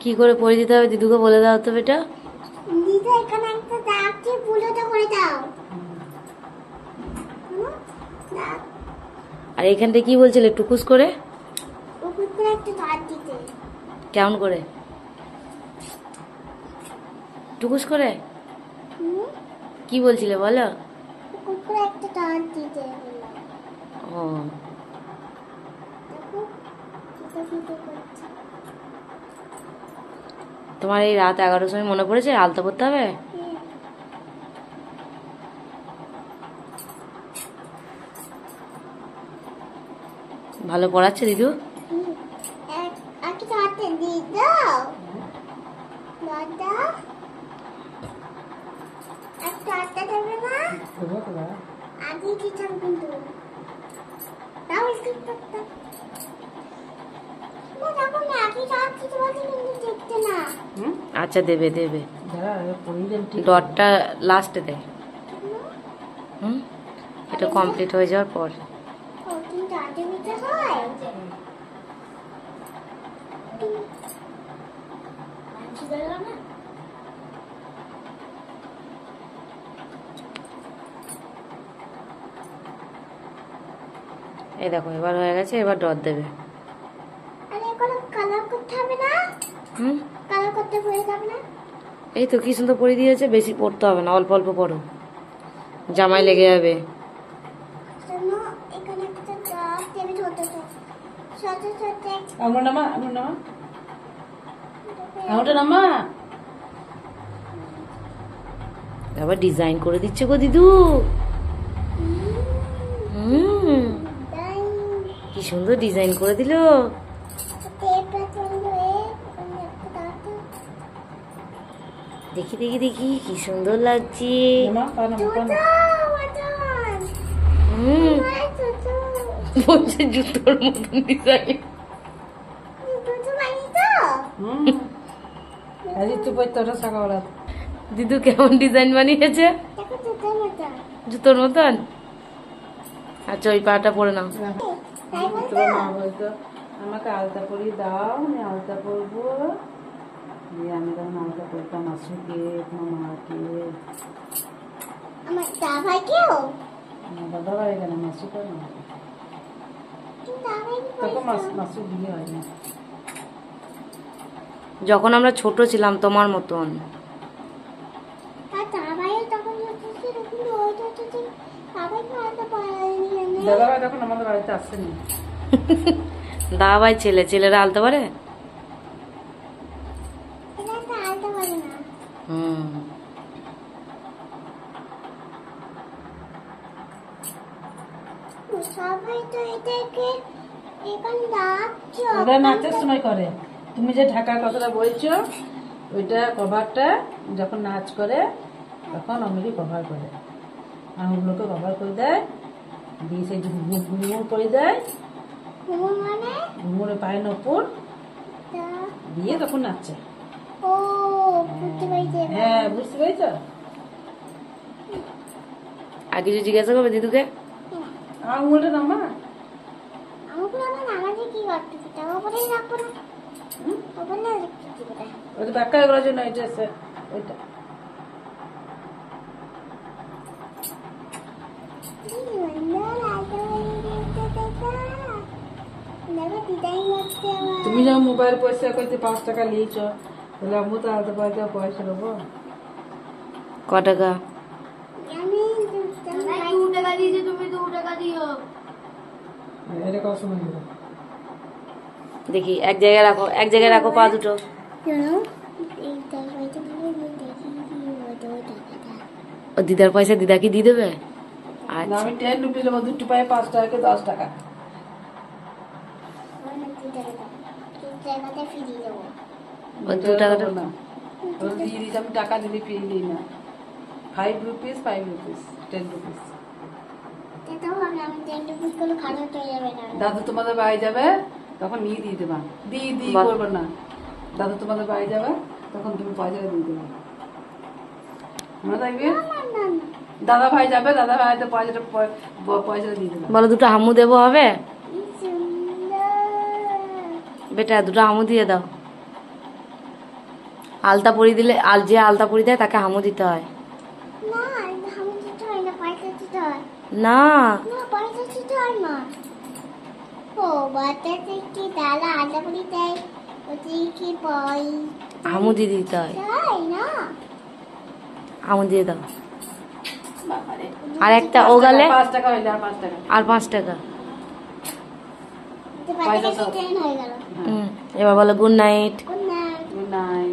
কি করে পরে দিতে হবে দিদুকে বলে দাও তো বেটা। দিদা এখানে একটা দাগ দিয়ে বুলোটা করে দাও। আর এখানটা কি বলছিলে টুকুস করে? টুকুস করে একটা দাগ দিতে। কেমন করে? টুকুস করে কি বলছিলে বলো? টুকুস করে একটা দাগ দিতে। ও তোমার এই রাত 11টার সময় মনে পড়েছে আলতা পড়তে হবে? ভালো পড়াচ্ছে দিদু? আচ্ছা দেবে দেবে, ডটটা লাস্টে দেয়। এটা কমপ্লিট হয়ে যাওয়ার পর। এই দেখো এবার হয়ে গেছে, এবার ডট দেবে। এই তো কি সুন্দর পড়ে দিয়েছে, বেশি পড়তে হবে না, অল্প অল্প পড়ো, জামাই লেগে যাবে। আবার ডিজাইন করে দিচ্ছে গো দিদু। কি সুন্দর ডিজাইন করে দিল। দেখি দেখি দেখি কি সুন্দর লাগছে। বলছে জুতোর মতন ডিজাইন। দিদু কেমন ডিজাইন বানিয়েছে? জুতোর মতন। আচ্ছা ওই পাটা পরে নাও। আমাকে আলতা পরিয়ে দাও, আমি আলতা পরবো। দিয়ে আমি তখন আলতা পরতাম মাসুকে, তোমার মাকে, আমার দাদাভাইকেও। দাদা ভাই কেন মাসুকে না, তখন মাসু বিয়ে হয় না। যখন আমরা ছোট ছিলাম তোমার মতন। দাদা ভাই তখন আমাদের বাড়িতে আসেনি। দাদা ভাই ছেলে, ছেলেরা আলতে পারে? নাচের সময় করে। তুমি যে ঢাকার কথাটা বলছো, ওইটা কভারটা যখন নাচ করে তখন অমিরি কভার করে, আঙুলগুলোকে কভার করে দেয়, দিয়ে সেই ঘুমুর করে দেয়, ঘুমুরে পায়ে নপুর দিয়ে তখন নাচছে। হ্যাঁ বুঝতে পেরেছ? আর কিছু জিজ্ঞাসা করবে দিদুকে? আঙুলটা নামা, ওইটা ব্যাখ্যা করার জন্য এটা ওইটা। তুমি যখন মোবাইল পয়সা করতে 5 টাকা নিয়েছ, তাহলে আমি তো আলাদা পয়সা দেবো। ক টাকা? দেখি এক জায়গায় রাখো, এক জায়গায় রাখো পা দুটো। ও দিদার পয়সা দিদা কি দিয়ে দেবে? আমি 10 রুপি দেবো, 2 পায়ে 5 টাকা 10 টাকা। দিয়ে দিই, আমি টাকা দিলে ফিরিয়ে দিই না। 5 রুপিস 5 রুপিস 10 রুপিস। দাদু তোমাদের বাড়ি যাবে তখন নিয়ে দিয়ে দেবা, দিয়ে করবে না। দাদু তোমাদের বাড়ি যাবে তখন তুমি পয়সা দিয়ে দেবে, মনে থাকবে। দাদা ভাই যাবে, দাদা ভাই পয়সা দিয়ে দেবে। বলো দুটো হামু দেবো হবে? বেটা দুটো হামু দিয়ে দাও। আলতা পরিয়ে দিলে যে আলতা পরিয়ে দেয় তাকে হামু দিতে হয়। না আমি দিতে হয় না, পয়সা দিতে হয়। না না পয়সা দিতে হয় না। ও বাচ্চাদের কি দাদা আলাদা করে দেয়, ওদের কি বই হামু দিয়ে দিতে হয়। তাই না? হামু দিয়ে দাও। বাবারে। আর একটা ও গেলে 5 টাকা হইলে আর 5 টাকা। আর 5 টাকা। বাচ্চাদের ট্রেন হয়ে গেল। এবার বলো good night. Good night. Good night.